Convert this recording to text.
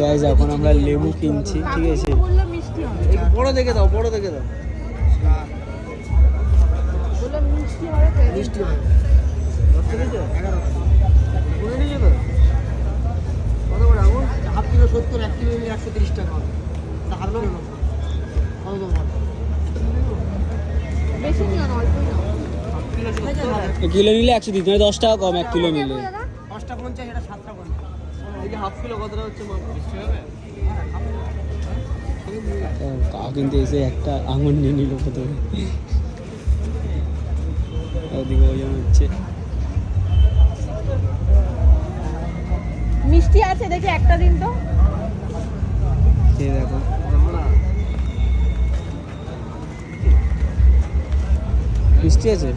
Guys এখন আমরা লেবু কিনছি, ঠিক আছে? বড় দেখে দাও, বড় দেখে দাও। মিষ্টি হবে। কত করে আগুন? হাফ কিলো 70, 1 কিলো 130 টাকা হবে। হাফ কিলো নেবো। কত দাম? বেশি নিও না, অল্পই নাও। কিলো নিলে 130, মানে 10 টাকা কম 1 কিলো নিলে। 5টা 50, এটা 7টা 50। এই যে হাফ কিলো কতটা হচ্ছে মাপ? 20 হবে? কাউ কিন্তু এসে একটা আঙুর নিয়ে নিল প্রথমে। ওদিকে ওজন হচ্ছে। মিষ্টি আছে দেখি একটা দিন তো। খেয়ে দেখো। মিষ্টি আছে?